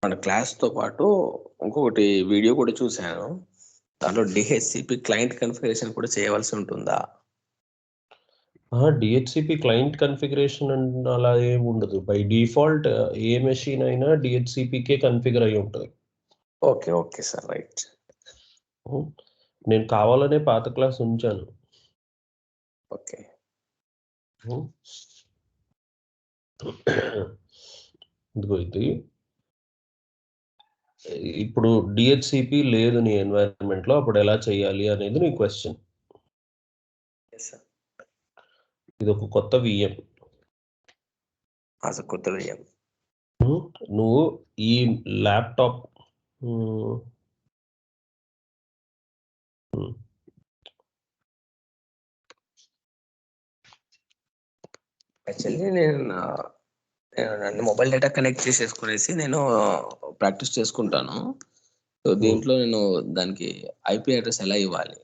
మన క్లాస్‌తో పాటు ఇంకొకటి వీడియో కూడా చూసాను. దాంట్లో డీహెచ్‌సిపి క్లయింట్ కాన్ఫిగరేషన్ కూడా చేయవలసి ఉంటుందా? డిహెచ్సిపి క్లయింట్ కన్ఫిగరేషన్ అలా ఏమి ఉండదు. బై డిఫాల్ట్ ఏ మెషిన్ అయినా డిహెచ్సిపికే కన్ఫిగర్ అయి ఉంటుంది. ఓకే. Okay sir. రైట్. నేను కావాలనే పాత క్లాస్ ఉంచాను. ఓకే. ఇదిగో ఇది. ఇప్పుడు డిహెచ్సిపి లేదు నీ ఎన్వైరన్మెంట్లో, అప్పుడు ఎలా చేయాలి అనేది నీ క్వశ్చన్. Yes sir. ఇది ఒక కొత్త విఎం. కొత్త విఎం. నువ్వు ఈ ల్యాప్టాప్ యాక్చువల్లీ నేను మొబైల్ డేటా కనెక్ట్ చేసేసుకునేసి నేను ప్రాక్టీస్ చేసుకుంటాను. సో దీంట్లో నేను దానికి ఐపీ అడ్రెస్ ఎలా ఇవ్వాలి?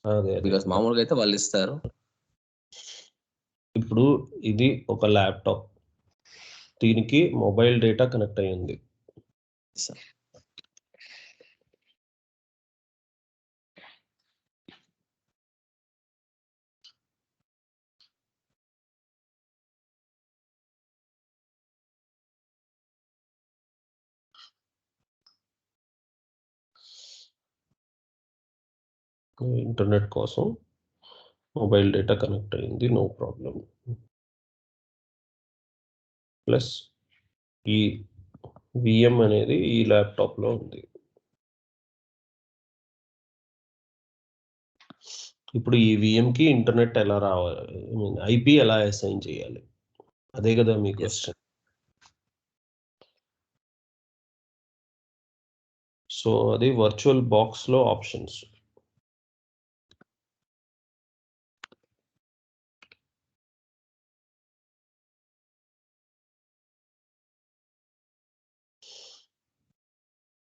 అదే బికాస్ మామూలుగా అయితే వాళ్ళు ఇస్తారు. ఇప్పుడు ఇది ఒక ల్యాప్టాప్, దీనికి మొబైల్ డేటా కనెక్ట్ అయ్యింది. ఇంటర్నెట్ కోసం మొబైల్ డేటా కనెక్ట్ అయ్యింది, నో ప్రాబ్లం. ప్లస్ ఈ విఎం అనేది ఈ ల్యాప్టాప్లో ఉంది. ఇప్పుడు ఈ విఎంకి ఇంటర్నెట్ ఎలా రావాలి, ఐపీ ఎలా అసైన్ చేయాలి, అదే కదా మీ క్వశ్చన్. సో అది వర్చువల్ బాక్స్లో ఆప్షన్స్.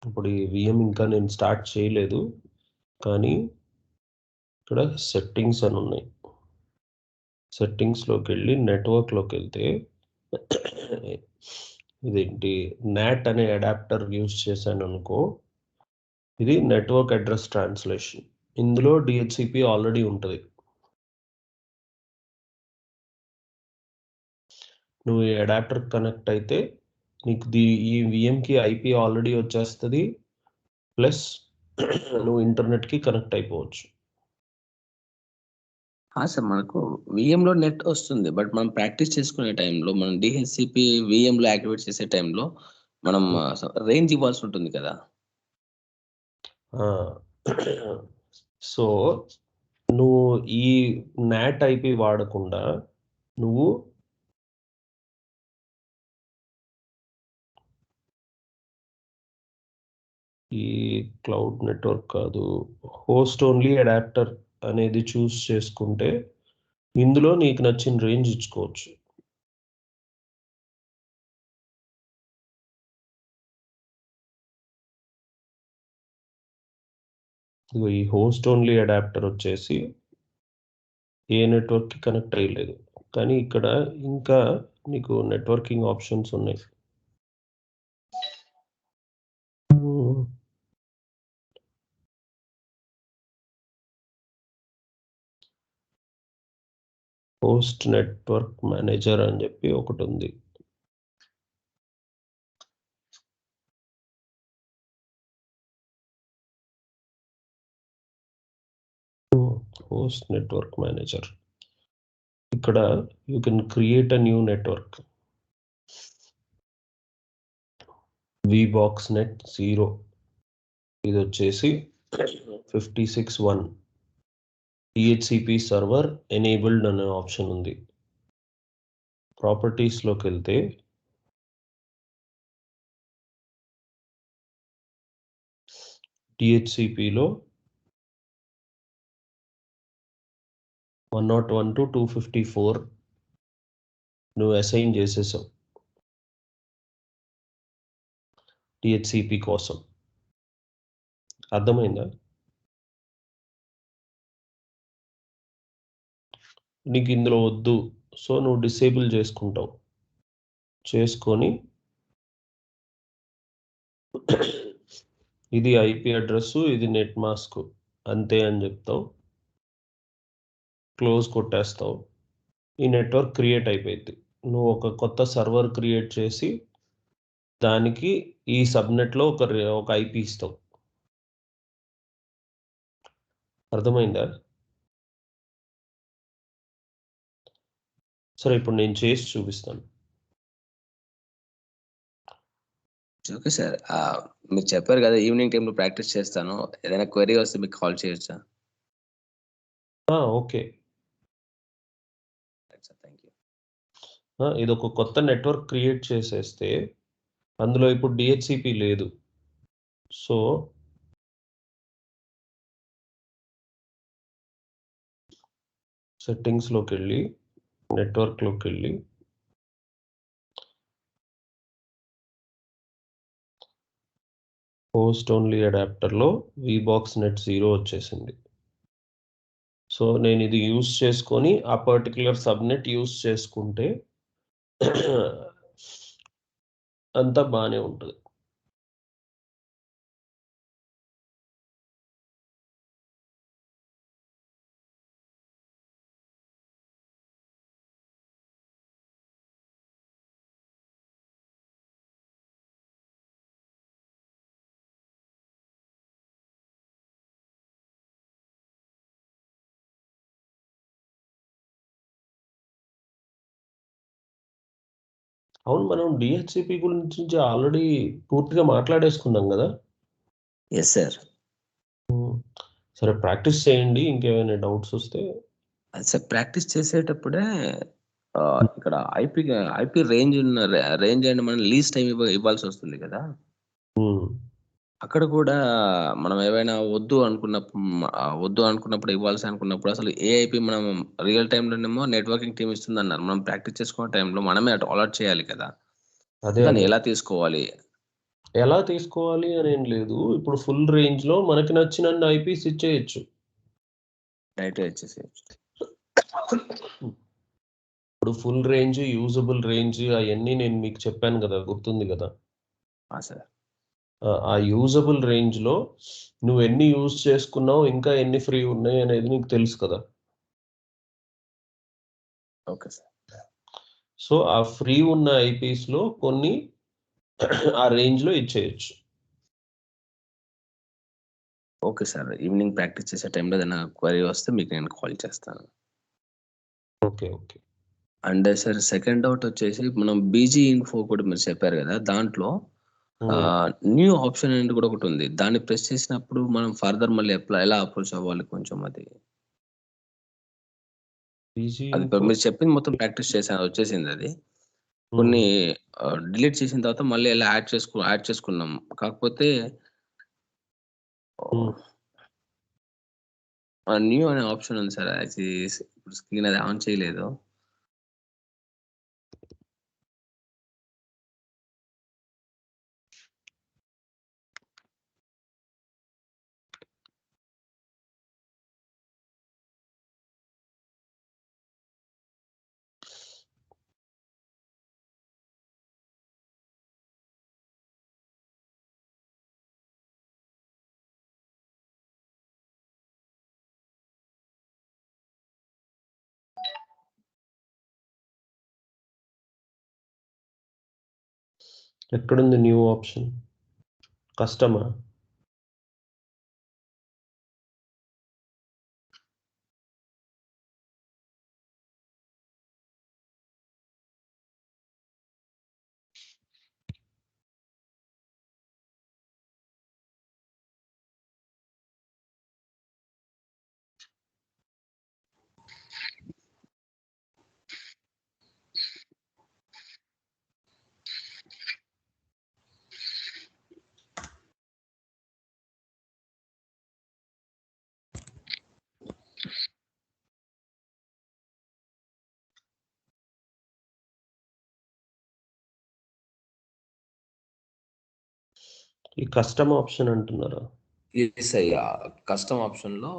ఇప్పుడు ఈ విఎం ఇంకా నేను స్టార్ట్ చేయలేదు, కానీ ఇక్కడ సెట్టింగ్స్ అని ఉన్నాయి. సెట్టింగ్స్లోకి వెళ్ళి నెట్వర్క్లోకి వెళ్తే ఇదేంటి నాట్ అనే అడాప్టర్ యూజ్ చేశాను అనుకో, ఇది నెట్వర్క్ అడ్రస్ ట్రాన్స్లేషన్. ఇందులో డిహెచ్సిపి ఆల్రెడీ ఉంటుంది. నువ్వు ఈ అడాప్టర్ కనెక్ట్ అయితే నీకు ఈ విఎంకి ఐపీ ఆల్రెడీ వచ్చేస్తుంది, ప్లస్ నువ్వు ఇంటర్నెట్కి కనెక్ట్ అయిపోవచ్చు. సార్ మనకు విఎంలో నెట్ వస్తుంది. బట్ మనం ప్రాక్టీస్ చేసుకునే టైంలో మనం డిహెచ్సిపి విఎంలో యాక్టివేట్ చేసే టైంలో మనం రేంజ్ ఇవ్వాల్సి ఉంటుంది కదా. సో నువ్వు ఈ నాట్ ఐపీ వాడకుండా నువ్వు ఈ క్లౌడ్ నెట్వర్క్ కాదు, హోస్ట్ ఓన్లీ అడాప్టర్ అనేది చూస్ చేసుకుంటే ఇందులో నీకు నచ్చిన రేంజ్ ఇచ్చుకోవచ్చు. ఈ హోస్ట్ ఓన్లీ అడాప్టర్ వచ్చేసి ఏ నెట్వర్క్కి కనెక్ట్ అయ్యలేదు, కానీ ఇక్కడ ఇంకా నీకు నెట్వర్కింగ్ ఆప్షన్స్ ఉన్నాయి. హోస్ట్ నెట్వర్క్ మేనేజర్ అని చెప్పి ఒకటి ఉంది. హోస్ట్ నెట్వర్క్ మేనేజర్, ఇక్కడ you can create a new network. VBox Net 0 ఇది వచ్చేసి 56.1 DHCP సర్వర్ ఎనేబుల్డ్ అనే ఆప్షన్ ఉంది. ప్రాపర్టీస్లోకి వెళ్తే DHCPలో 101 to 254 నువ్వు అసైన్ చేసేసావు డిహెచ్సిపి కోసం. అర్థమైందా? నీకు ఇందులో వద్దు, సో నువ్వు డిసేబుల్ చేసుకుంటావు. చేసుకొని ఇది ఐపీ అడ్రస్, ఇది నెట్ మాస్క్ అంతే అని చెప్తావు. క్లోజ్ కొట్టేస్తావు. ఈ నెట్వర్క్ క్రియేట్ అయిపోయింది. నువ్వు ఒక కొత్త సర్వర్ క్రియేట్ చేసి దానికి ఈ సబ్నెట్లో ఒక ఐపీ ఇస్తావు. అర్థమైందా? సరే, ఇప్పుడు నేను చేసి చూపిస్తాను. Okay sir. మీరు చెప్పారు కదా ఈవినింగ్ టైంలో ప్రాక్టీస్ చేస్తాను. ఏదైనా క్వెరీ వస్తే మీకు కాల్ చేయొచ్చా? ఓకే. Sir, thank you. ఇది ఒక కొత్త నెట్వర్క్ క్రియేట్ చేసేస్తే అందులో ఇప్పుడు డిహెచ్సిపి లేదు. సో సెట్టింగ్స్లోకి వెళ్ళి నెట్వర్క్లోకి వెళ్ళి హోస్ట్ ఓన్లీ అడాప్టర్లో వీబాక్స్ నెట్ 0 వచ్చేసింది. సో నేను ఇది యూస్ చేసుకొని ఆ పర్టికులర్ సబ్నెట్ యూస్ చేసుకుంటే అంతా బాగానే ఉంటుంది. అవును, మనం డిహెచ్సిపి గురించి ఆల్రెడీ పూర్తిగా మాట్లాడేసుకున్నాం కదా. Yes sir. సరే, ప్రాక్టీస్ చేయండి. ఇంకేమైనా డౌట్స్ వస్తే. సార్, ప్రాక్టీస్ చేసేటప్పుడే ఇక్కడ ఐపీ రేంజ్ అండ్ మనం లీజ్ టైం ఇవ్వాల్సి వస్తుంది కదా. అక్కడ కూడా మనం ఏవైనా వద్దు అనుకున్నప్పుడు ఇవ్వాల్సి అనుకున్నప్పుడు అసలు ఏ ఐపీ మనం రియల్ టైంలోనేమో నెట్వర్కింగ్ టీమ్ ఇస్తుందన్నారు. మనం ప్రాక్టీస్ చేసుకునే టైంలో మనమే అటు అలాట్ చేయాలి కదా. అదే దాన్ని ఎలా తీసుకోవాలి? ఎలా తీసుకోవాలి అని ఏం లేదు. ఇప్పుడు ఫుల్ రేంజ్లో మనకి నచ్చినన్ని ఐపీస్ ఇచ్చేయచ్చు. డైరెక్ట్‌గా ఇచ్చేసేయచ్చు. ఇప్పుడు ఫుల్ రేంజ్, యూజబుల్ రేంజ్ అవన్నీ నేను మీకు చెప్పాను కదా, గుర్తుంది కదా. సార్. ఆ యూజబుల్ రేంజ్లో నువ్వు ఎన్ని యూజ్ చేసుకున్నావు, ఇంకా ఎన్ని ఫ్రీ ఉన్నాయి అనేది నీకు తెలుసు కదా. Okay sir. సో ఆ ఫ్రీ ఉన్న ఐపీస్లో కొన్ని ఆ రేంజ్లో ఇచ్చేయచ్చు. Okay sir. ఈవినింగ్ ప్రాక్టీస్ చేసే టైంలో ఏదైనా క్వెరీ వస్తే మీకు నేను కాల్ చేస్తాను. Okay. And sir, second doubt వచ్చేసి మనం బీజీ ఇన్ఫో కూడా మీరు చెప్పారు కదా, దాంట్లో న్యూ ఆప్షన్ అనేది కూడా ఒకటి ఉంది. దాన్ని ప్రెస్ చేసినప్పుడు మనం ఫర్దర్ మళ్ళీ ఎలా అప్రోచ్ అవ్వాలి కొంచెం అది. అది ఇప్పుడు మీరు చెప్పింది మొత్తం ప్రాక్టీస్ చేశాను, వచ్చేసింది అది. కొన్ని డిలీట్ చేసిన తర్వాత మళ్ళీ ఎలా యాడ్ చేసుకున్నాం. కాకపోతే న్యూ అనే ఆప్షన్ ఉంది సార్. అది ఇప్పుడు స్క్రీన్ అది ఆన్ చేయలేదు. ఎక్కడుంది న్యూ ఆప్షన్? కస్టమా? ఈ కస్టమ్ ఆప్షన్ అంటున్నారా? ఎస్ అయ్యా. కస్టమ్ ఆప్షన్‌లో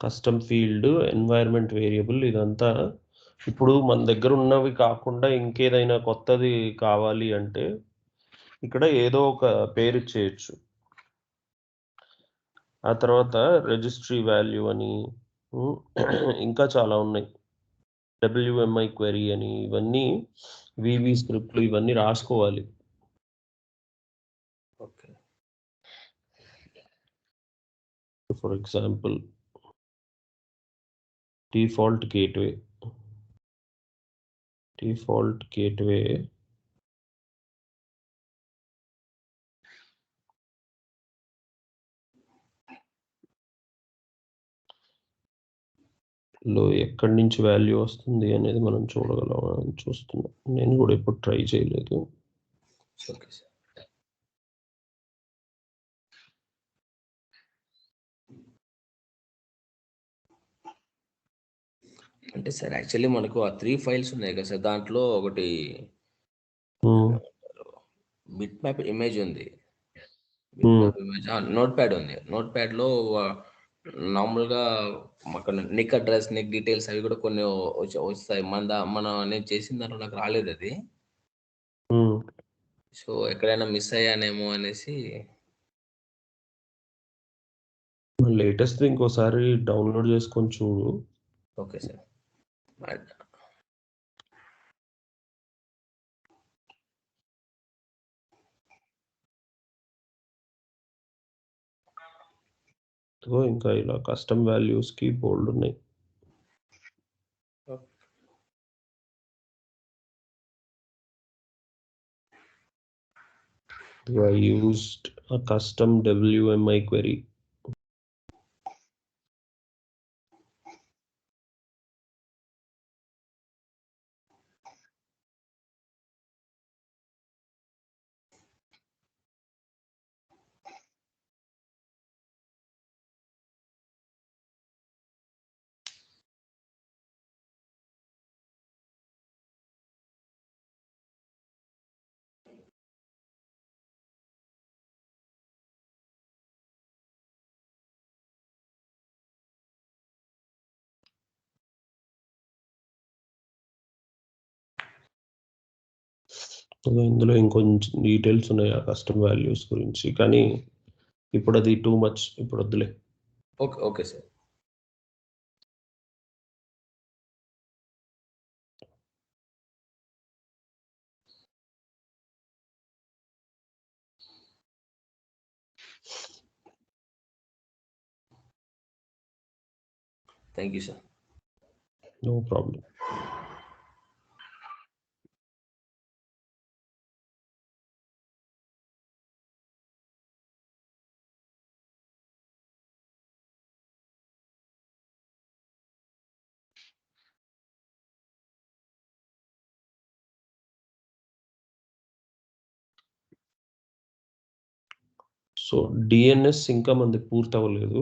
కస్టమ్ ఫీల్డ్, ఎన్వైర్న్మెంట్ వేరియబుల్ ఇదంతా ఇప్పుడు మన దగ్గర ఉన్నవి కాకుండా ఇంకేదైనా కొత్తది కావాలి అంటే ఇక్కడ ఏదో ఒక పేరు ఇచ్చేయచ్చు. ఆ తర్వాత రిజిస్ట్రీ వాల్యూ అని ఇంకా చాలా ఉన్నాయి. WMI క్వెరీ అని ఇవన్నీ వివి స్క్రిప్ట్లు ఇవన్నీ రాసుకోవాలి. Okay. For example default gateway లో ఎక్కడి నుంచి వాల్యూ వస్తుంది అనేది మనం చూడగలం చూస్తున్నాం. నేను కూడా ఎప్పుడు ట్రై చేయలేదు. Okay sir. అంటే సార్ యాక్చువల్లీ మనకు ఆ 3 ఫైల్స్ ఉన్నాయి కదా సార్. దాంట్లో ఒకటి బిట్ మ్యాప్ ఇమేజ్ ఉంది. బిట్ మ్యాప్ ఇమేజ్ నోట్‌ప్యాడ్ ఉంది. నోట్‌ప్యాడ్‌లో నార్మల్‌గా అక్కడ నిక్ అడ్రెస్, నిక్ డీటెయిల్స్ అవి కూడా కొన్ని వస్తాయి. నేను చేసిన దాంట్లో నాకు రాలేదది. సో, ఎక్కడైనా మిస్ అయ్యానేమో అనేసి. లేటెస్ట్ ఇంకోసారి డౌన్లోడ్ చేసుకొని చూడు. Okay sir. ఇంకా ఇలా కస్టమ్ వాల్యూస్కి బోల్డ్ ఉన్నాయి. I used a custom WMI query. ఇందులో ఇంకొంచెం డీటెయిల్స్ ఉన్నాయి ఆ కస్టమ్ వాల్యూస్ గురించి, కానీ ఇప్పుడు అది టూ మచ్, ఇప్పుడు వద్దులే. Okay. Okay sir. Thank you sir. No problem. So DNS ఇంకా మంది పూర్తి అవ్వలేదు.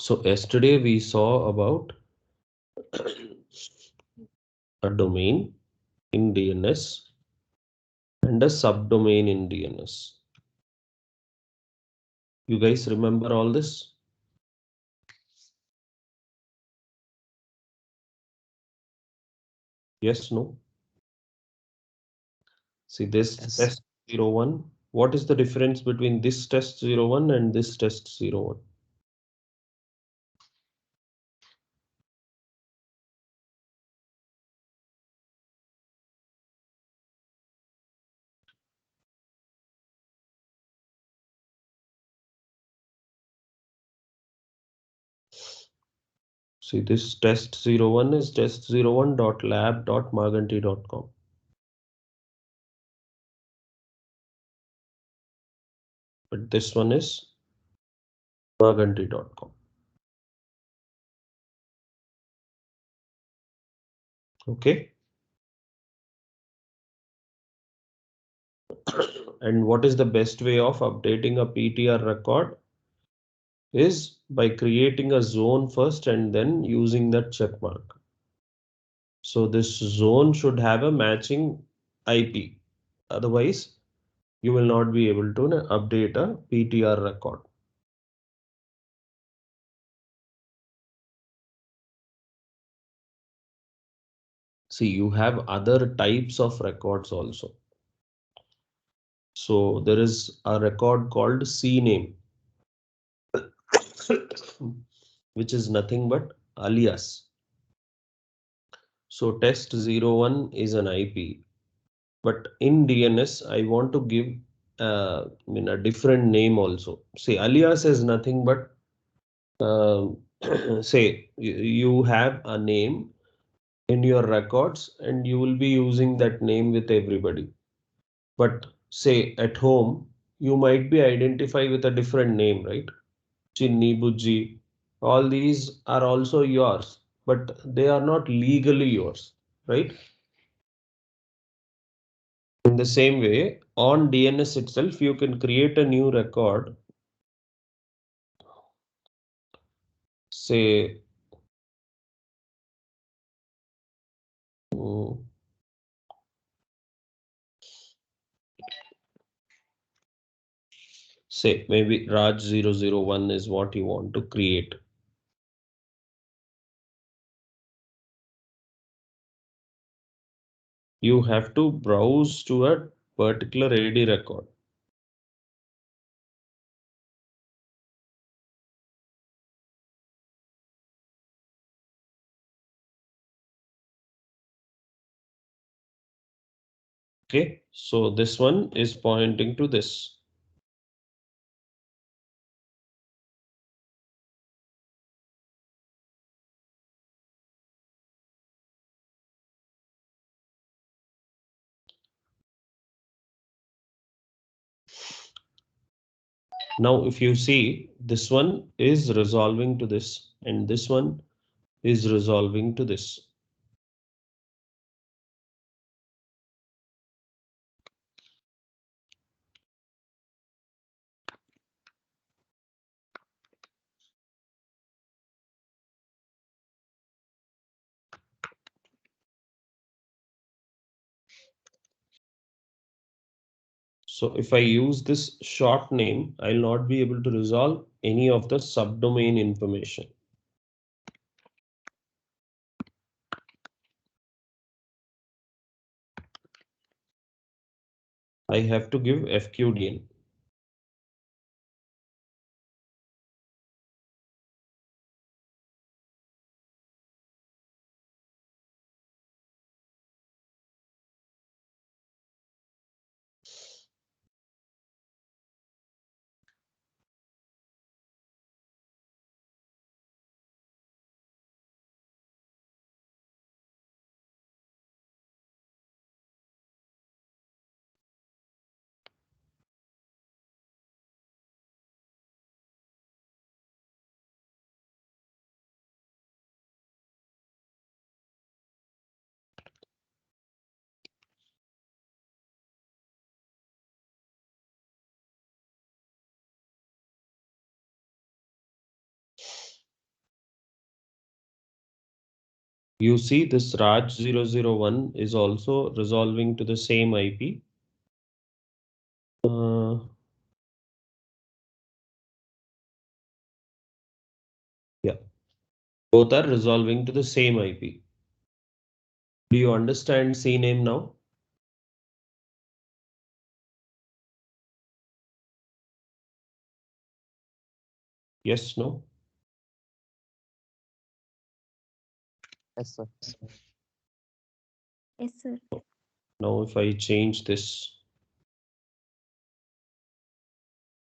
So yesterday we saw about a domain in DNS and a subdomain in DNS. You guys remember all this? Yes, no? See this test 01. What is the difference between this test 01 and this test 01? See this test 01 is test01.lab.maganti.com. But this one is maganti.com. Okay. And what is the best way of updating a PTR record is by creating a zone first and then using that check mark. So this zone should have a matching IP. Otherwise, you will not be able to update a PTR record. See, you have other types of records also. So there is a record called CNAME, which is nothing but alias. So test01 is an IP, but in DNS, I want to give a different name also. See, alias is nothing but say you have a name in your records and you will be using that name with everybody. But say at home, you might be identified with a different name, right? Chinni, Bujji, all these are also yours, but they are not legally yours, right? In the same way, on DNS itself, you can create a new record. Say, mm, say maybe Raj001 is what you want to create. You have to browse to a particular AD record. Okay, so this one is pointing to this. Now, if you see, this one is resolving to this, and this one is resolving to this. So if I use this short name, I'll not be able to resolve any of the subdomain information. I have to give FQDN. You see this Raj001 is also resolving to the same IP. Yeah, both are resolving to the same IP. Do you understand CNAME now? Yes, no? Yes, sir. Yes, sir. Now if I change this,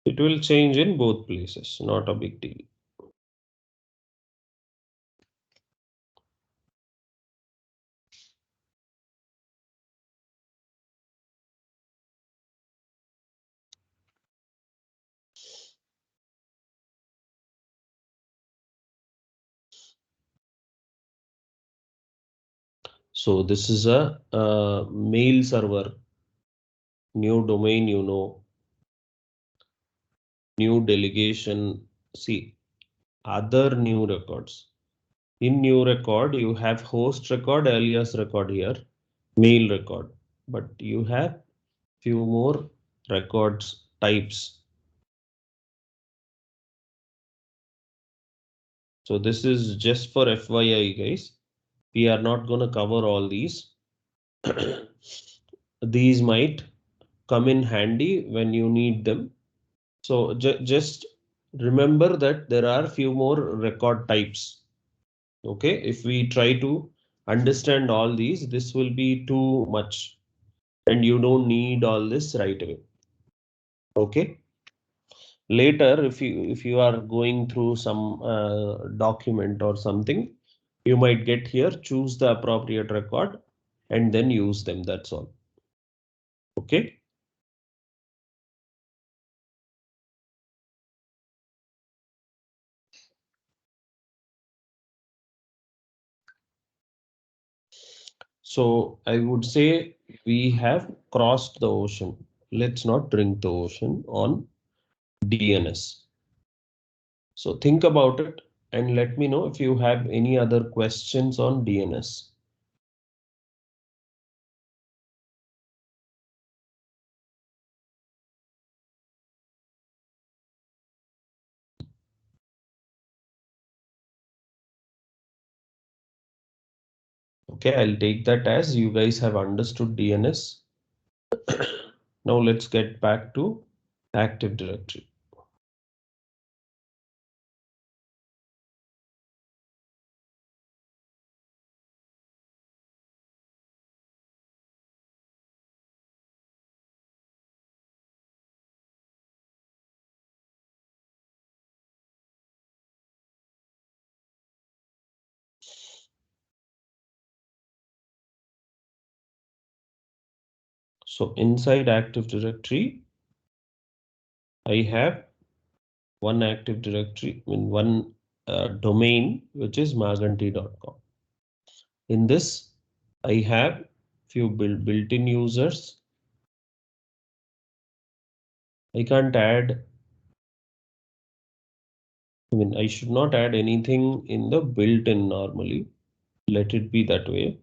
it will change in both places, not a big deal. So this is a mail server. new domain, new delegation. See, other new records. In new record, you have host record, alias record here, mail record, but you have few more records types. So this is just for FYI, guys. We are not going to cover all these. These might come in handy when you need them. So just remember that there are few more record types. Okay, if we try to understand all these, this will be too much and you don't need all this right away. Okay. Later, if you are going through some document or something, you might get here, choose the appropriate record and then use them. That's all. Okay. So I would say we have crossed the ocean. Let's not drink the ocean on DNS. So think about it and let me know if you have any other questions on DNS. Okay, I'll take that as you guys have understood DNS. Now let's get back to Active Directory. So inside Active Directory, I have one Active Directory in one domain, which is maganti.com. In this, I have few built-in users. I can't add, I should not add anything in the built-in normally. Let it be that way.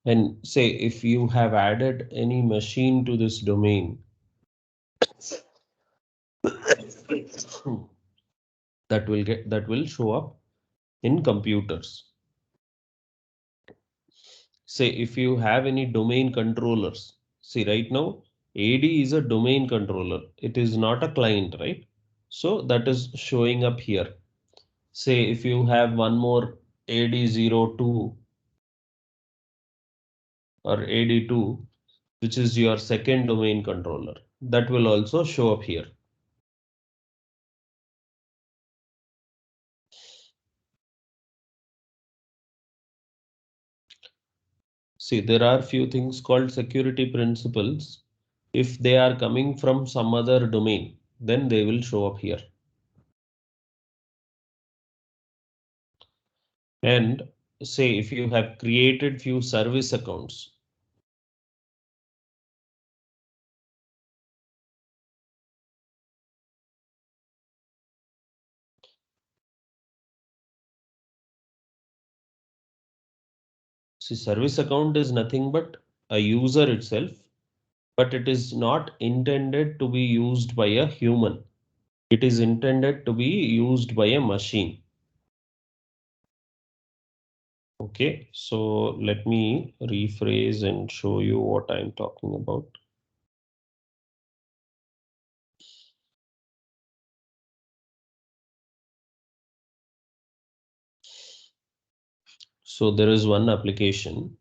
And say if you have added any machine to this domain, that will show up in computers. Say if you have any domain controllers, see right now AD is a domain controller. It is not a client, right? So that is showing up here. Say if you have one more AD02 or AD2, which is your second domain controller, that will also show up here. See, there are few things called security principles. If they are coming from some other domain, then they will show up here. And say if you have created few service accounts, see, service account is nothing but a user itself, but it is not intended to be used by a human. It is intended to be used by a machine. Okay, so let me rephrase and show you what I'm talking about. So there is one application.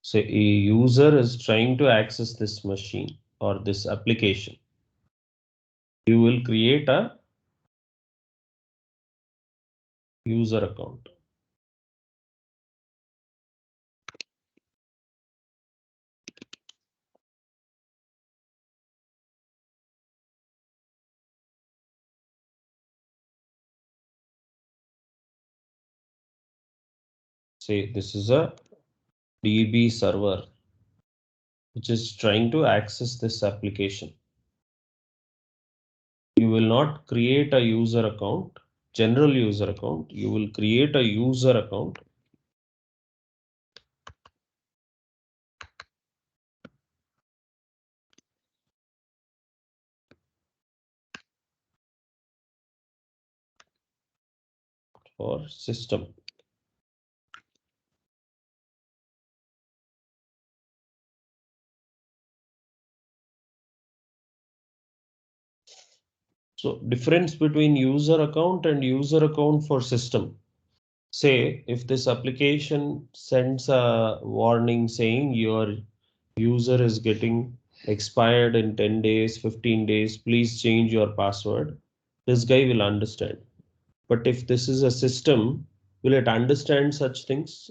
So a user is trying to access this machine or this application. You will create a user account. Say this is a DB server which is trying to access this application. You will not create a user account, general user account. You will create a user account. For system. So difference between user account and user account for system. Say if this application sends a warning saying your user is getting expired in 10 days, 15 days, please change your password. This guy will understand. But if this is a system, will it understand such things?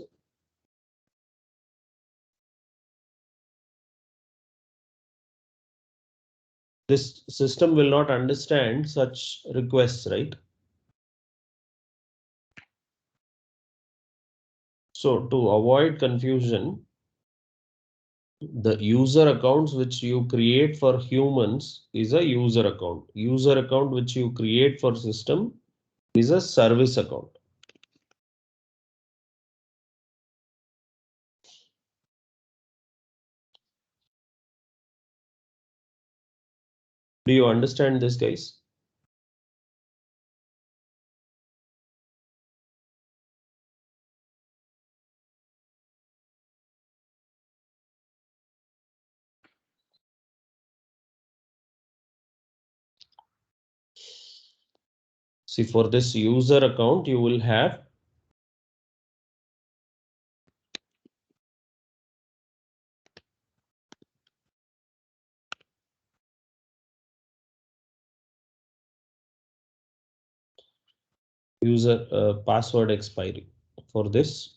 This system will not understand such requests, right? So to avoid confusion, the user accounts which you create for humans is a user account. User account which you create for system is a service account. Do you understand this, guys? See, for this user account, you will have user password expiry for this.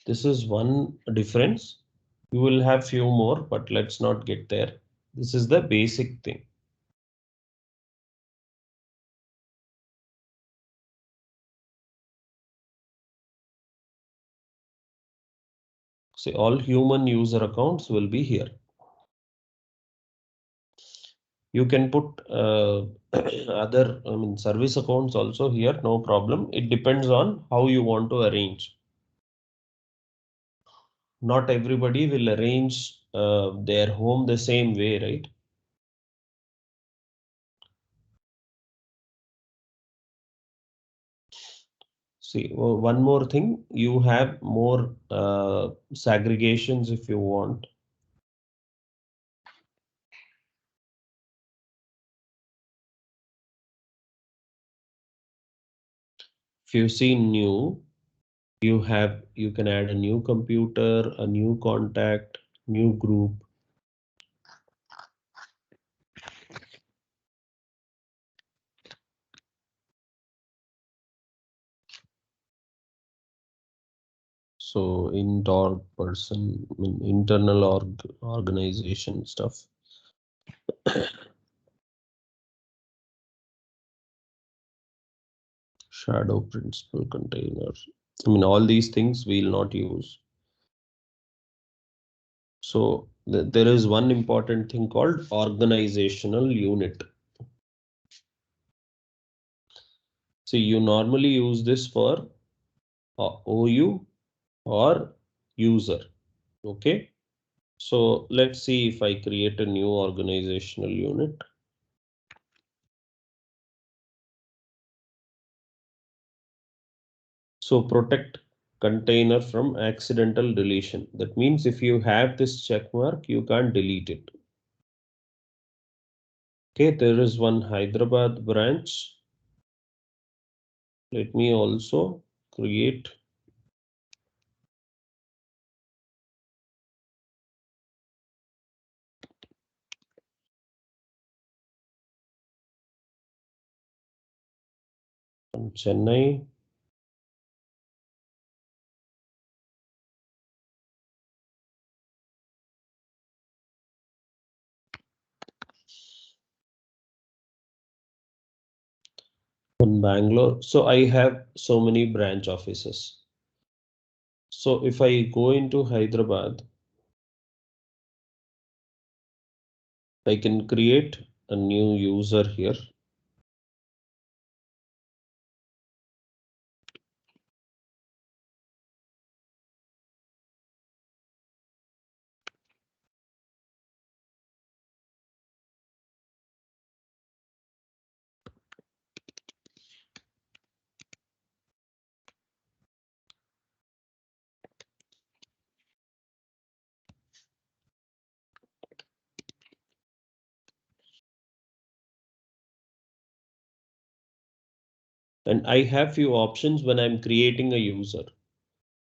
This is one difference. You will have few more, but let's not get there. This is the basic thing. See, all human user accounts will be here. You can put other, service accounts also here, no problem. It depends on how you want to arrange. Not everybody will arrange their home the same way, right? See, one more thing, you have more segregations if you want. If you see new, you can add a new computer, a new contact, new group. So int org person, internal organization stuff. Shadow principal container. All these things we'll not use. So there is one important thing called organizational unit. So you normally use this for OU or user. Okay. So let's see if I create a new organizational unit. So protect container from accidental deletion. That means if you have this check mark, you can't delete it. Okay, there is one Hyderabad branch. Let me also create one Chennai. In Bangalore. So I have so many branch offices. So if I go into Hyderabad, I can create a new user here. And I have few options when I'm creating a user.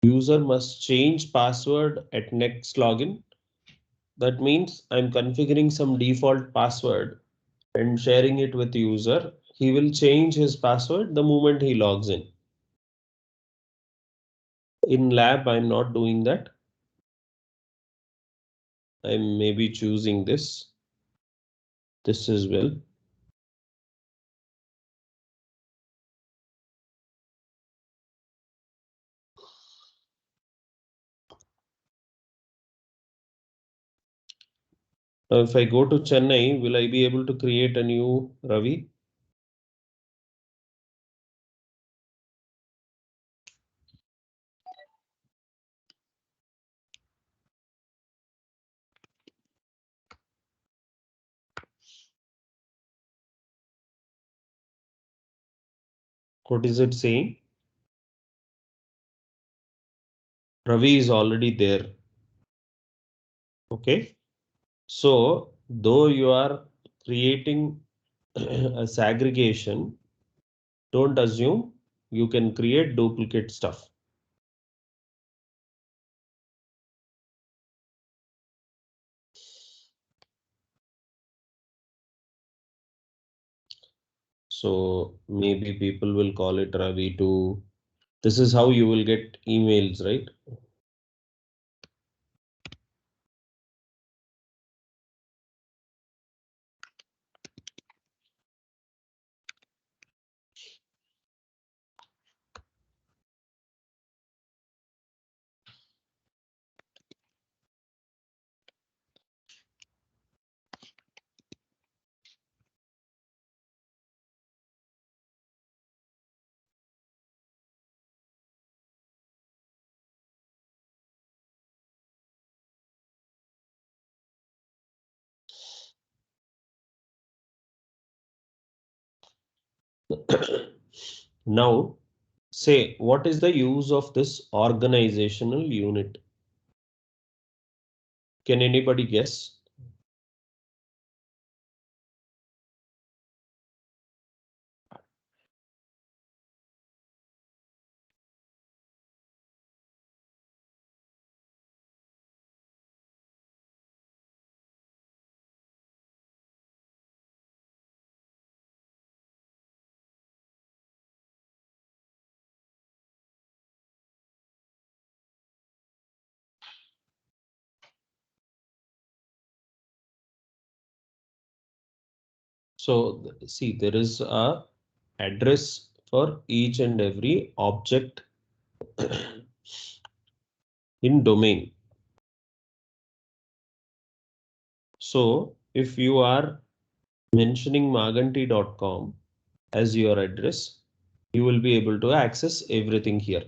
User must change password at next login. That means I'm configuring some default password and sharing it with the user. He will change his password the moment he logs in. In lab, I'm not doing that. I'm maybe choosing this as well. Now, if I go to Chennai, will I be able to create a new Ravi? What is it saying? Ravi is already there. Okay. So though you are creating a segregation, don't assume you can create duplicate stuff. So maybe people will call it Ravi too. This is how you will get emails, right? Now, say, what is the use of this organizational unit? Can anybody guess? So see, there is a address for each and every object in domain. So if you are mentioning maganti.com as your address, you will be able to access everything here.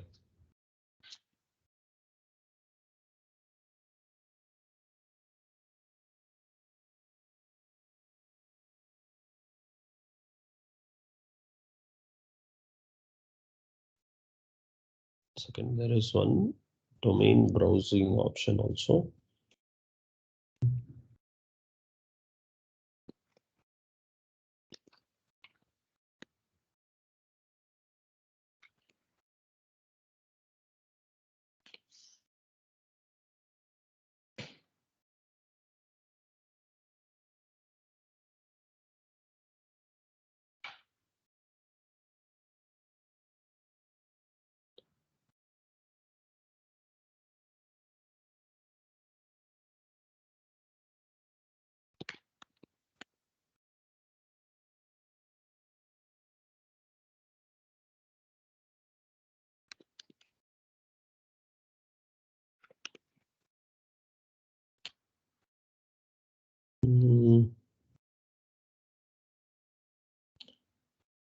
Second, there is one domain browsing option also.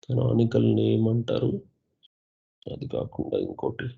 Canonical name అంటారు, అది కాకుండా ఇంకోటి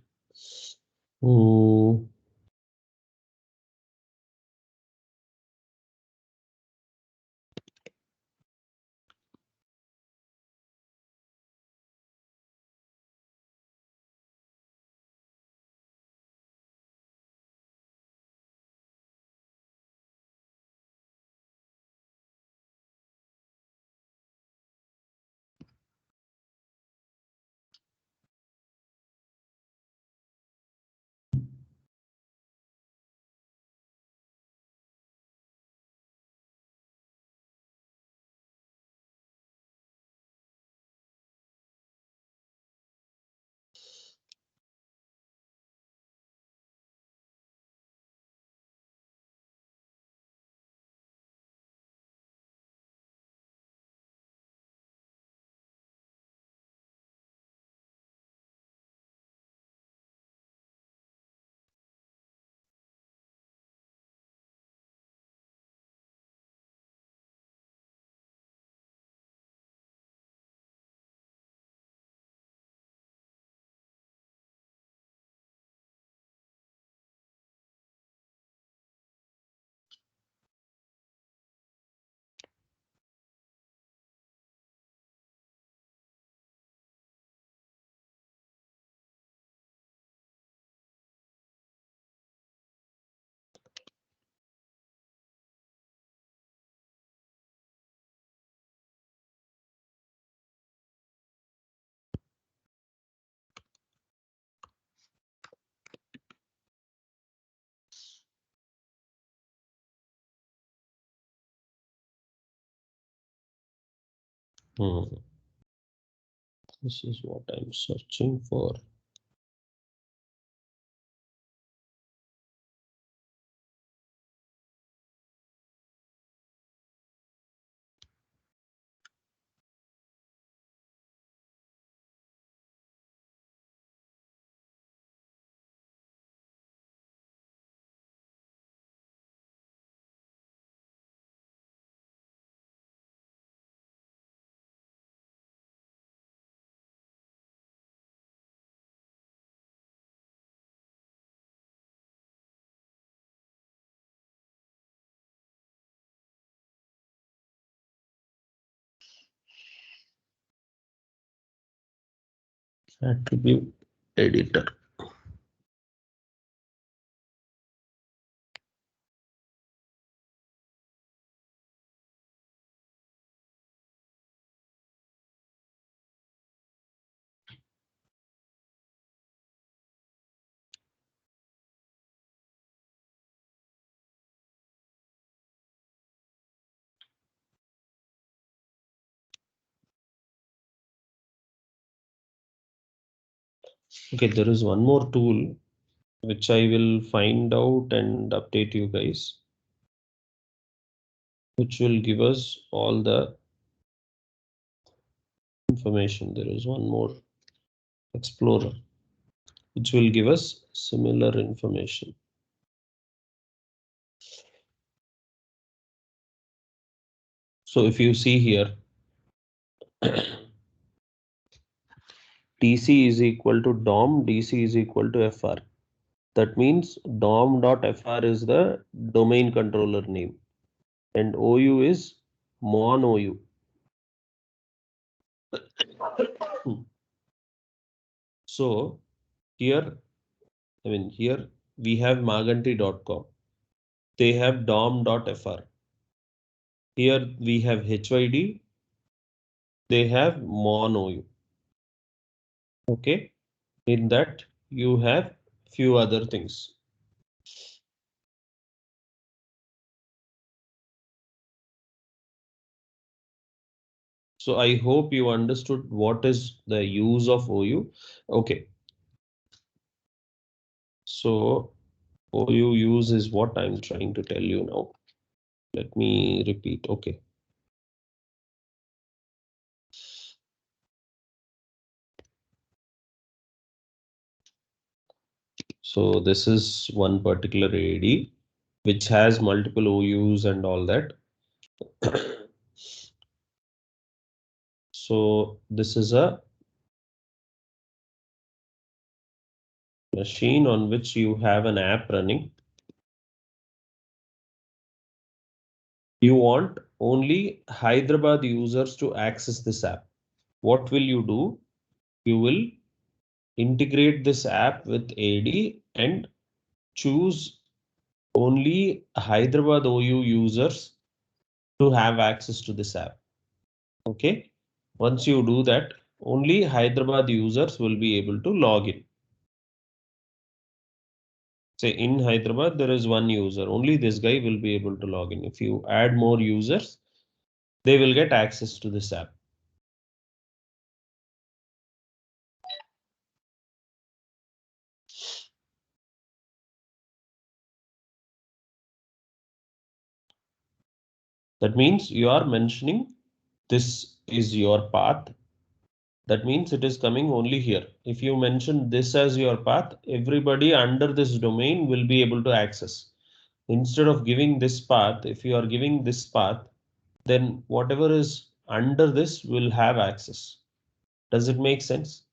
this is what I'm searching for. Attribute editor. Okay, there is one more tool which I will find out and update you guys, which will give us all the information. There is one more explorer which will give us similar information. So if you see here, TC is equal to DOM, DC is equal to FR. That means dom.fr is the domain controller name and OU is mon OU. So here, here we have maganti.com. They have dom.fr. Here we have HYD. They have MonOU. Okay. In that you have few other things. So I hope you understood what is the use of OU. Okay. So OU use is what I'm trying to tell you now. Let me repeat. Okay. So this is one particular AD which has multiple OUs and all that. So this is a machine on which you have an app running. You want only Hyderabad users to access this app. What will you do? You will integrate this app with AD and choose only Hyderabad OU users to have access to this app. Okay. Once you do that, only Hyderabad users will be able to log in. Say in Hyderabad, there is one user, only this guy will be able to log in. If you add more users, they will get access to this app. That means you are mentioning this is your path. That means it is coming only here. If you mention this as your path, everybody under this domain will be able to access. Instead of giving this path, if you are giving this path, then whatever is under this will have access. Does it make sense?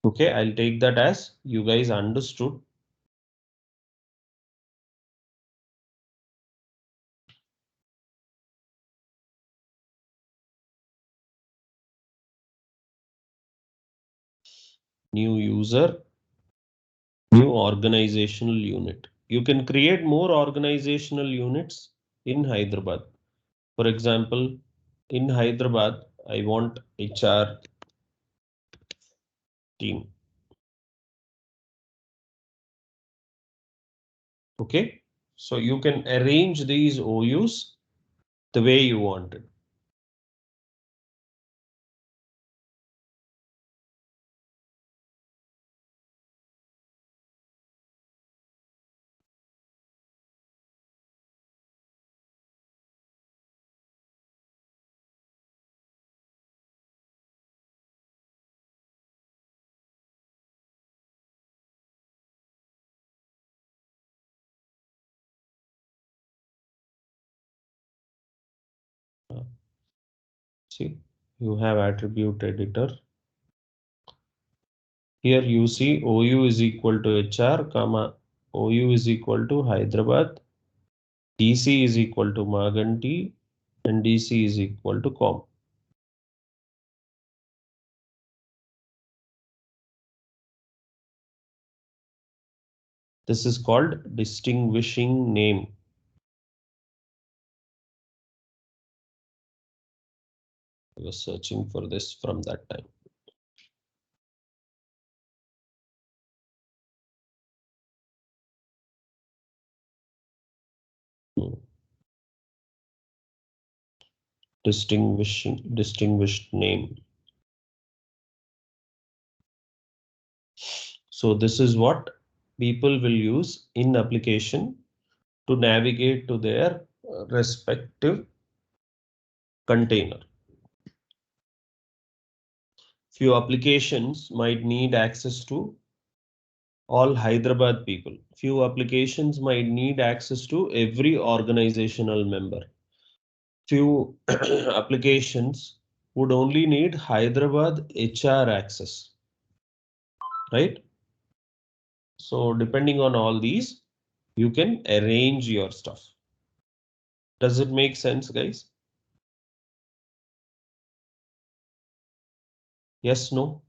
Okay, I'll take that as you guys understood. New user, new organizational unit. You can create more organizational units in Hyderabad. For example, in Hyderabad, I want HR team. Okay, so you can arrange these OUs the way you want it. See, you have attribute editor. Here you see OU is equal to HR, comma, OU is equal to Hyderabad, DC is equal to Maganti, and DC is equal to com. This is called distinguishing name. I was searching for this from that time. Distinguished name. So this is what people will use in application to navigate to their respective container. Few applications might need access to all Hyderabad people. Few applications might need access to every organizational member. Few applications would only need Hyderabad HR access, right? So depending on all these, you can arrange your stuff. Does it make sense, guys? Yes, no?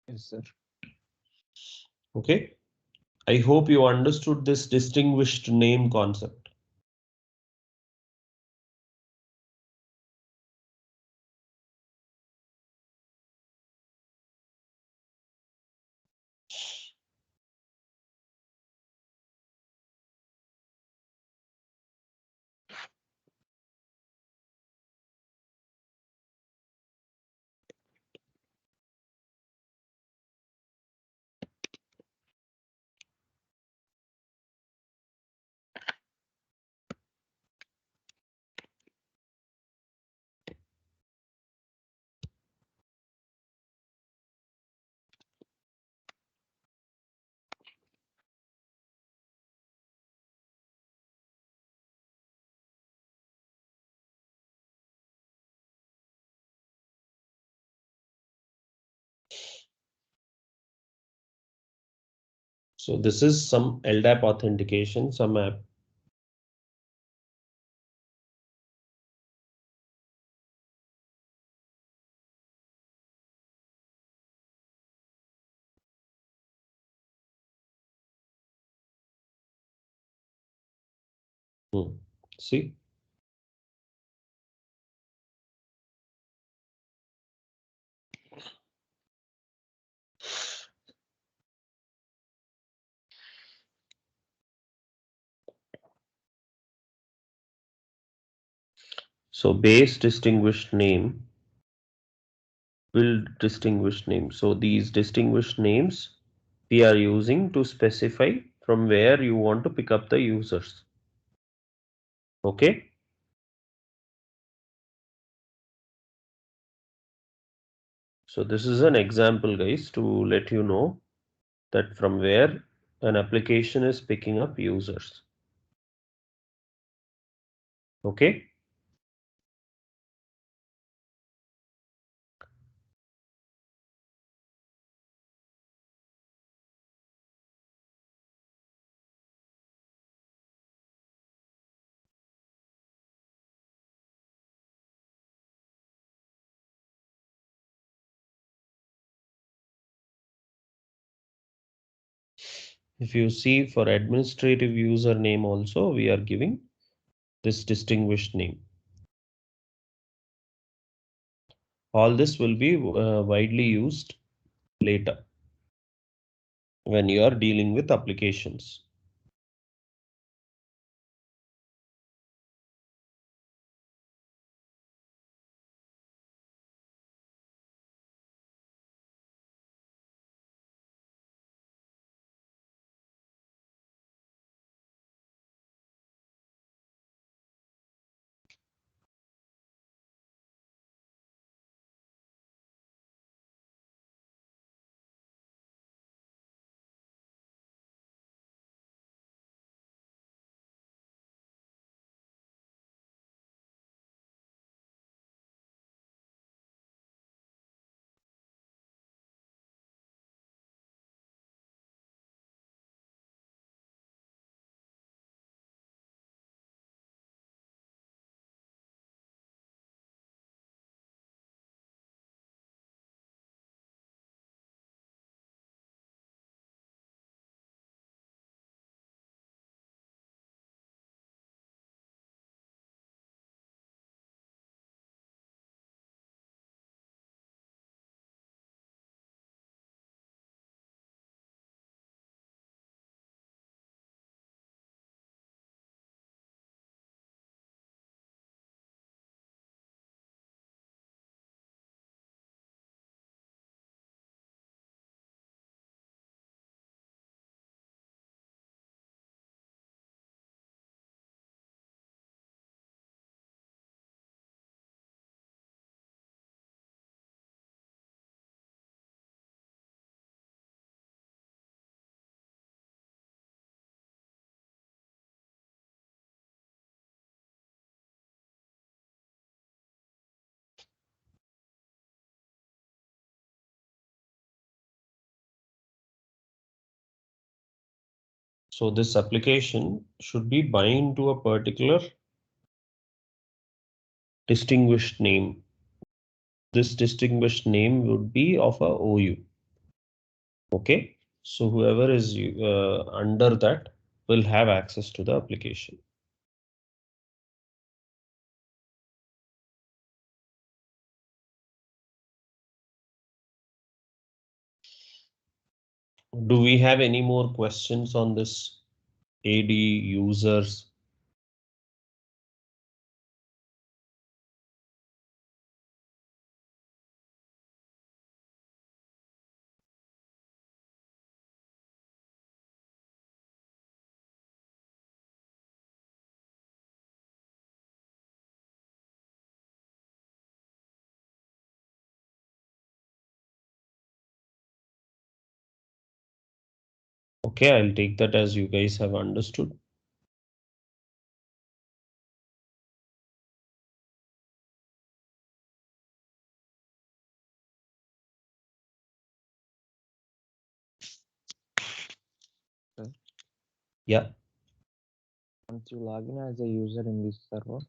Yes, sir. Okay. I hope you understood this distinguished name concept. So this is some LDAP authentication, some app. See? So base distinguished name, build distinguished name. So these distinguished names we are using to specify from where you want to pick up the users. Okay. So this is an example, guys, to let you know that from where an application is picking up users. Okay. If you see for administrative username also, we are giving this distinguished name. All this will be widely used later when you are dealing with applications. So this application should be bind to a particular distinguished name. This distinguished name would be of a OU. Okay, so whoever is under that will have access to the application. Do we have any more questions on this AD users? Okay, I'll take that as you guys have understood. Sir. Yeah, Once you log in as a user in this server,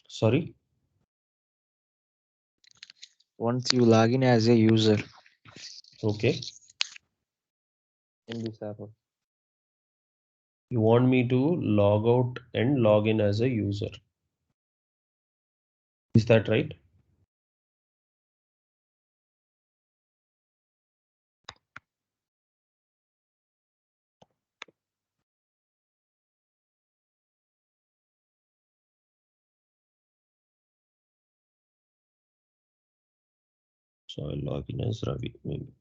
sorry. once you log in as a user Okay, in the server, you want me to log out and log in as a user. Is that right? So I'll log in as Ravi maybe.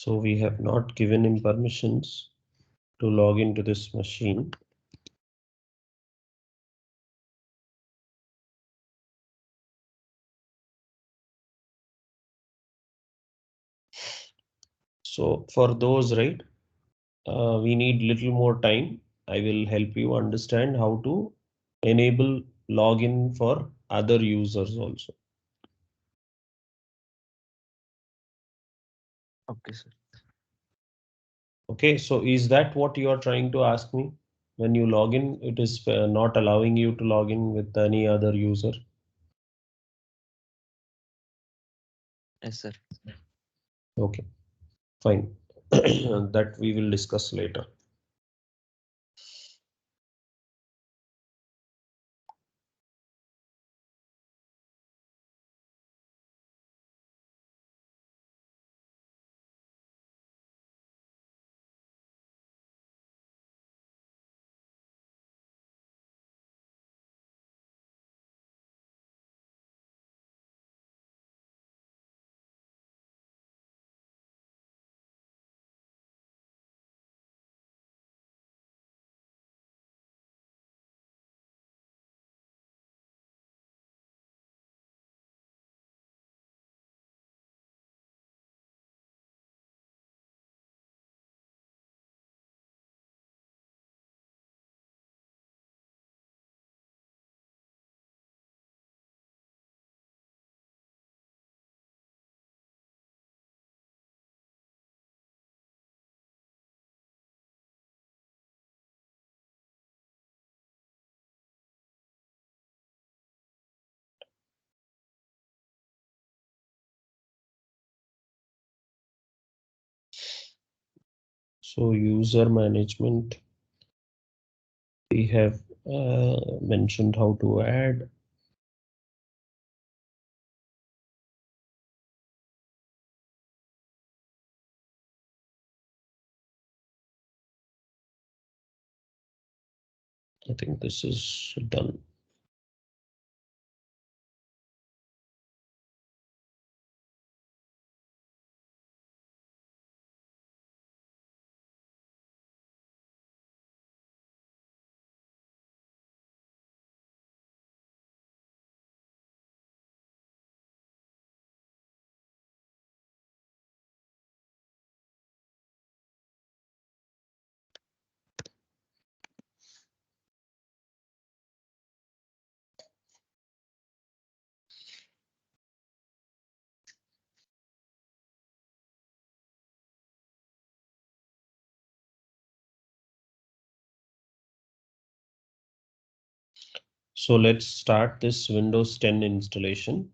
So we have not given him permissions to log into this machine. So for those, right, we need little more time. I will help you understand how to enable login for other users also. okay, sir. Okay, so is that what you are trying to ask me? When you log in, it is not allowing you to log in with any other user. Yes, sir. Okay, fine. That we will discuss later. So user management, we have mentioned how to add. I think this is done. So let's start this Windows 10 installation.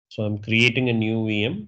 So I'm creating a new VM.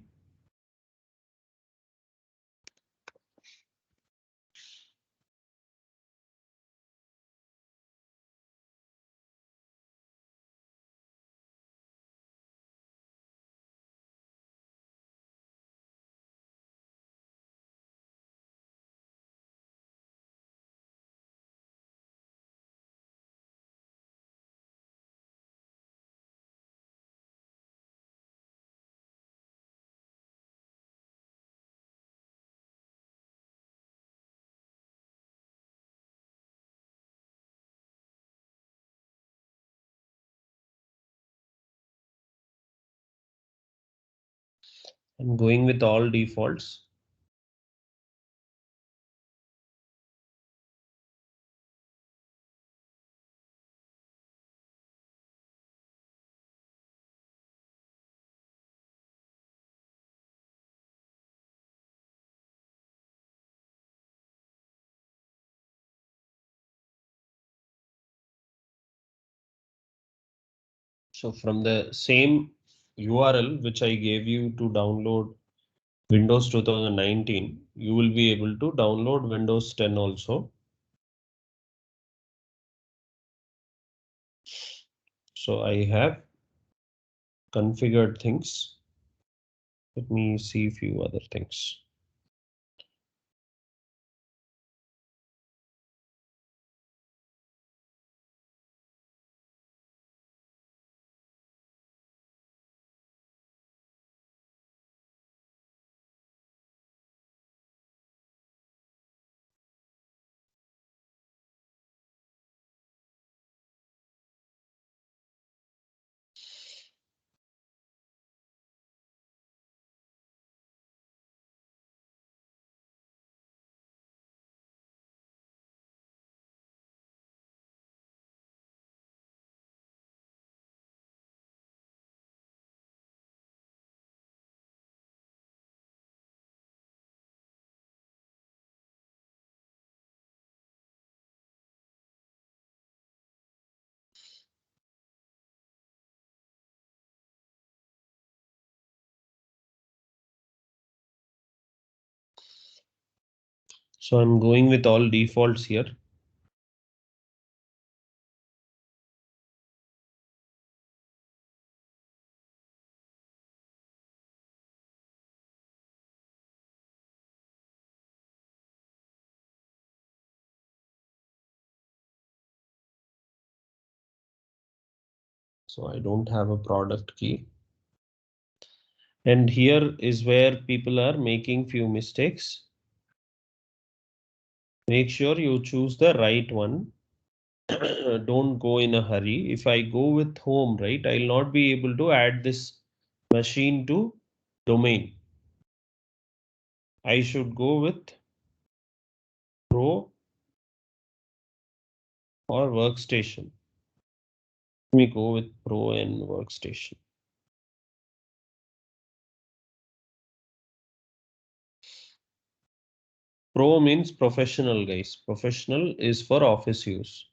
I'm going with all defaults. So from the same URL which I gave you to download Windows 2019, you will be able to download Windows 10 also. So I have configured things. Let me see a few other things. So I'm going with all defaults here. So I don't have a product key. And here is where people are making few mistakes. Make sure you choose the right one. Don't go in a hurry. If I go with home, right, I'll not be able to add this machine to domain. I should go with pro or workstation. Let me go with pro and workstation. Pro means professional, guys. Professional is for office use.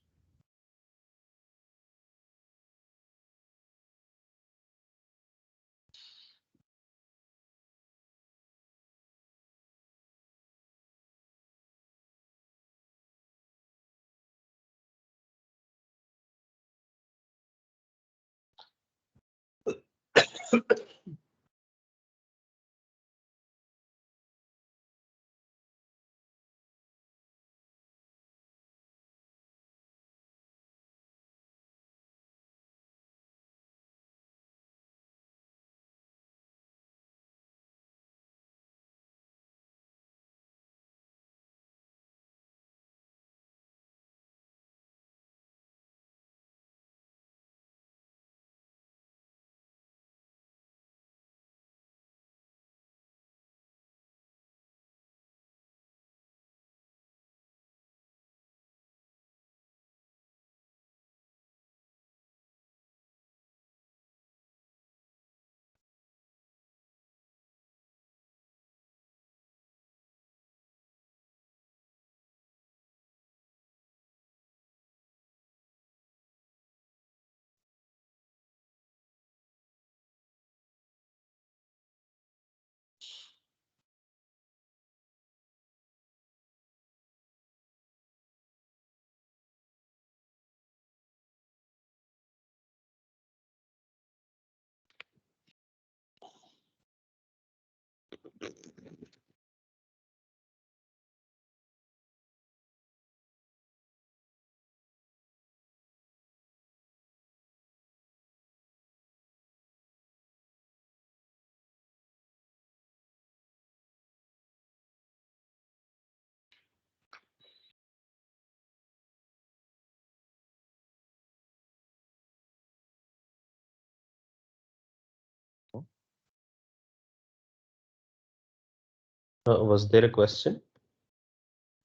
Was there a question?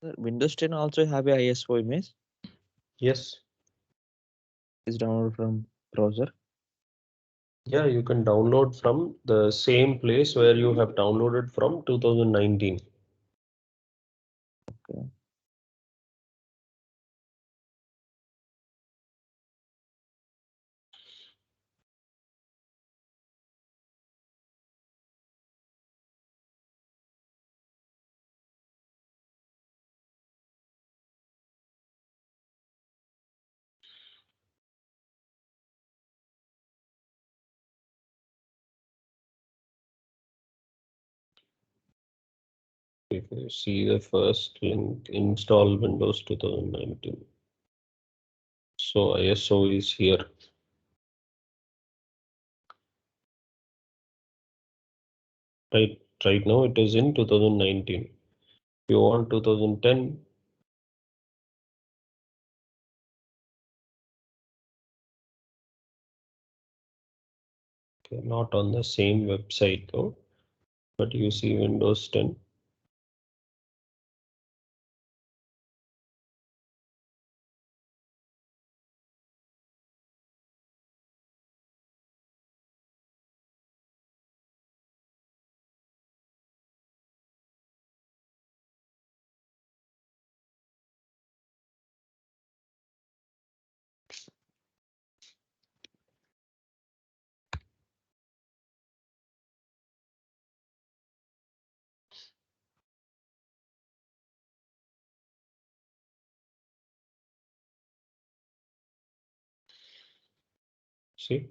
Sir, Windows 10 also have a ISO image. Yes. Is download from browser. Yeah, you can download from the same place where you have downloaded from 2019. Okay. If you see the first link, install Windows 2019. So ISO is here. Right now it is in 2019. If you want 2010, okay, not on the same website though, but you see Windows 10. See?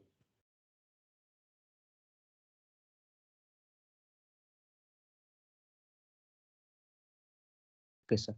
Okay, sir.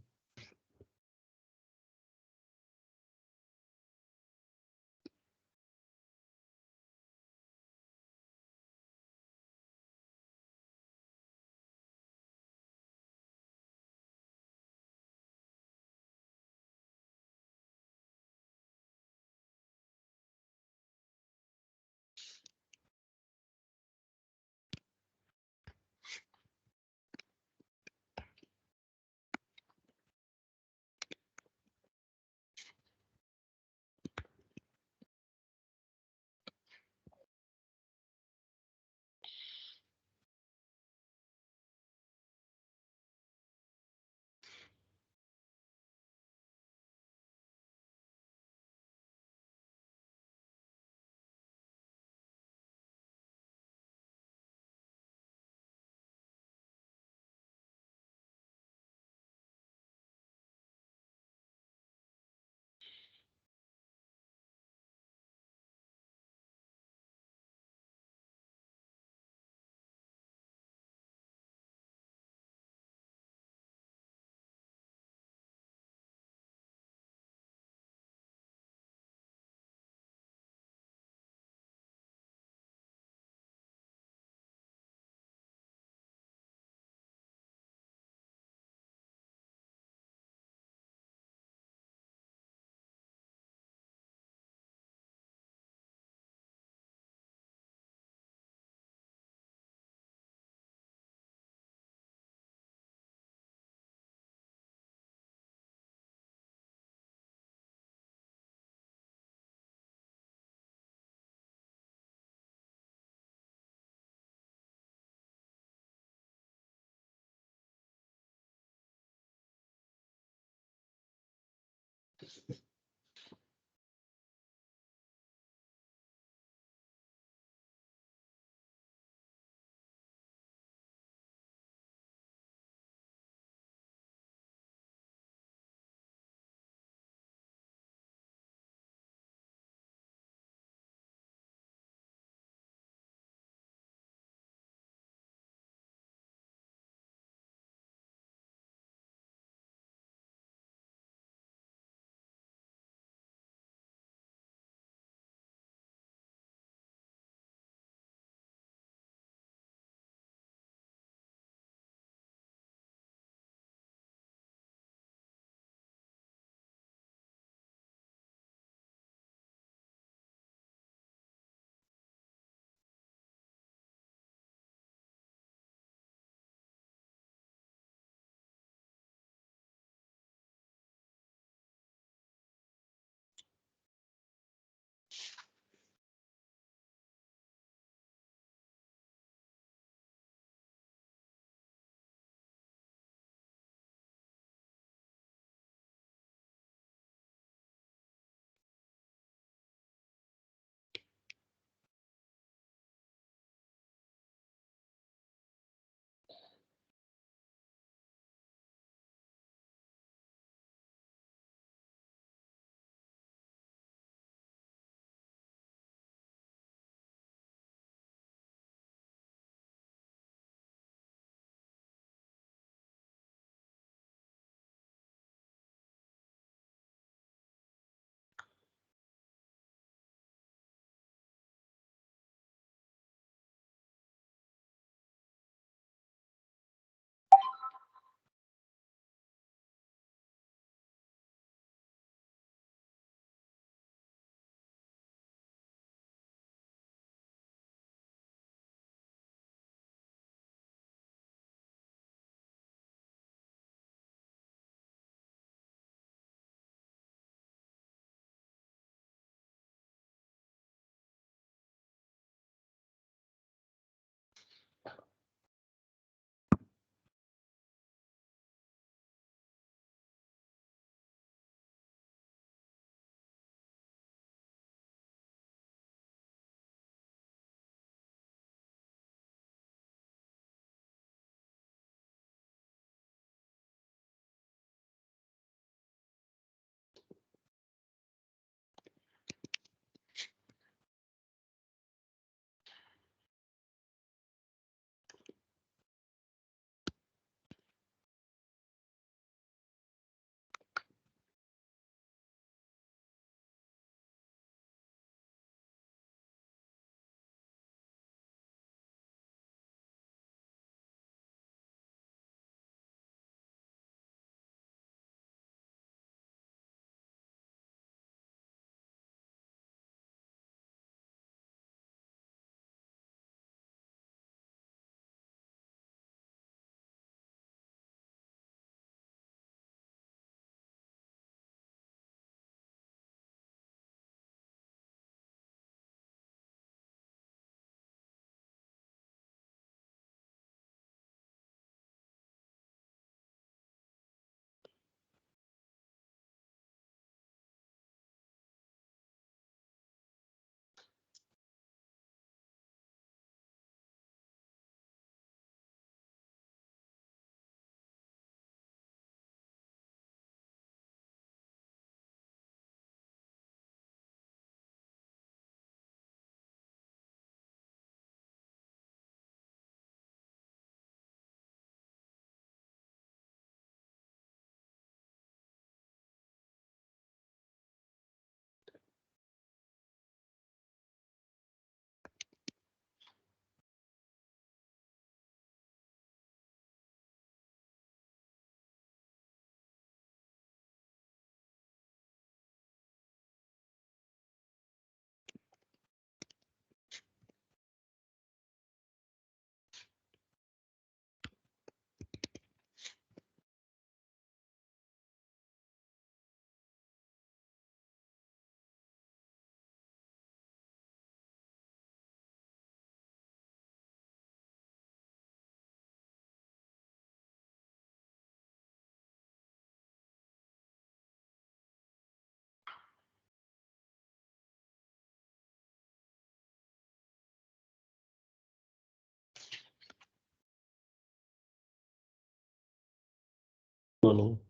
No.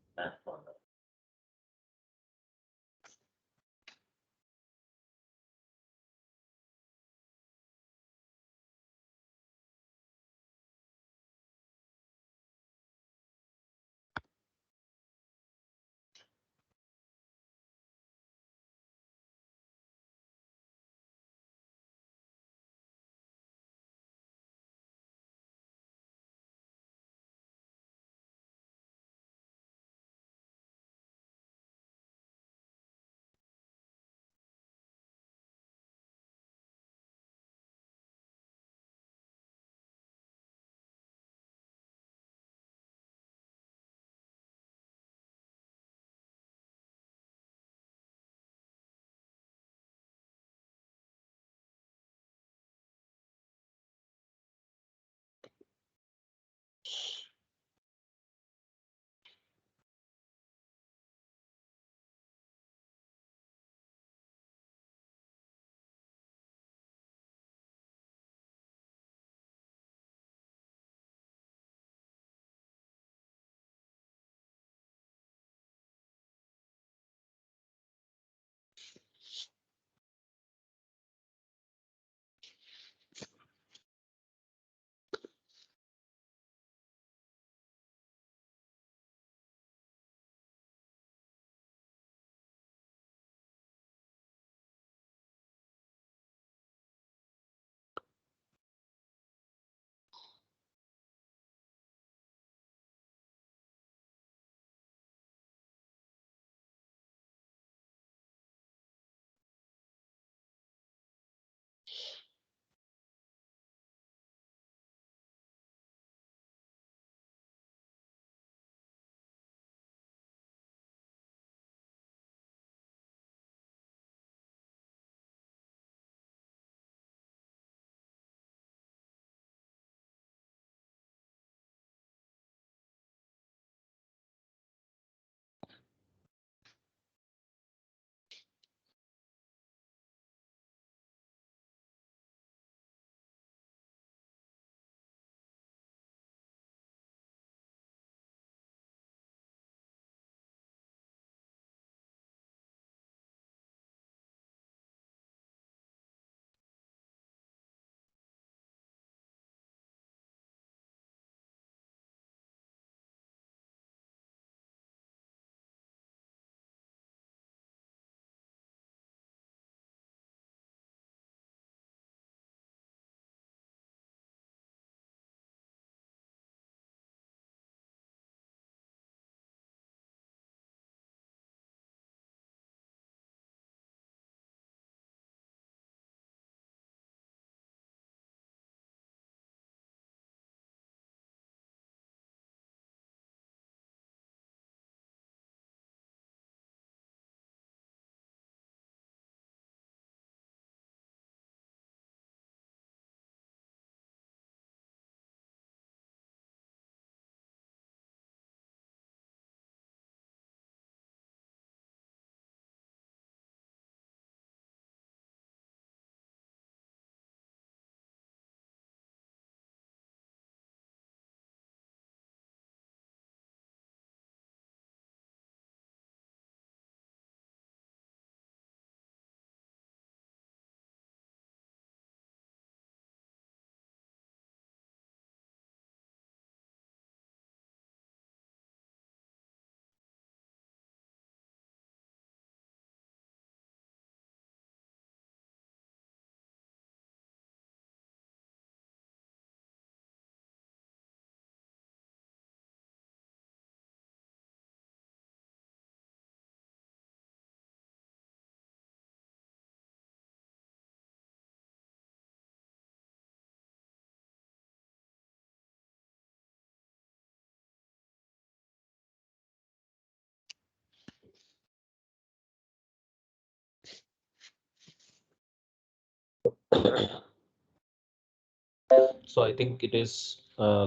So I think it is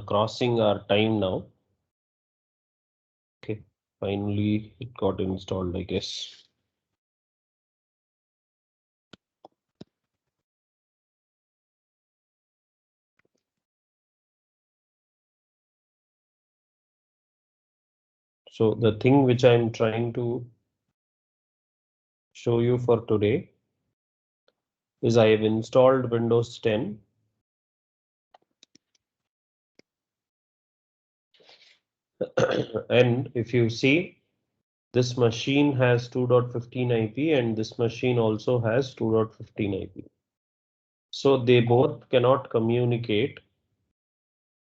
crossing our time now. Okay, finally it got installed, I guess. So the thing which I'm trying to show you for today is I have installed Windows 10. And if you see, this machine has 2.15 IP and this machine also has 2.15 IP. So they both cannot communicate,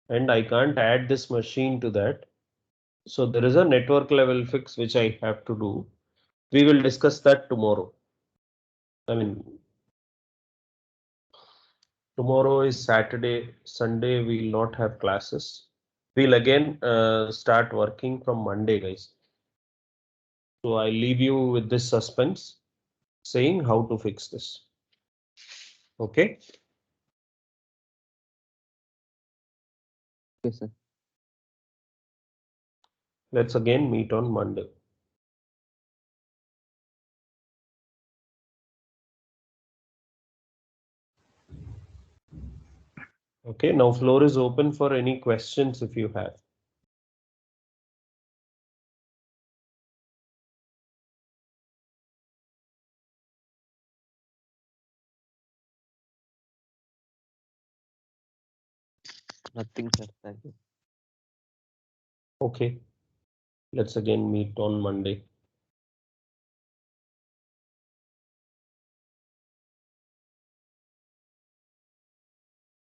and I can't add this machine to that. So there is a network level fix which I have to do. We will discuss that tomorrow. I mean, tomorrow is Saturday, Sunday we will not have classes. We'll again start working from Monday, guys. So I leave you with this suspense, saying how to fix this. Okay. Okay, sir. Let's again meet on Monday. Okay, now floor is open for any questions if you have. Nothing, sir. Thank you. Okay, let's again meet on Monday.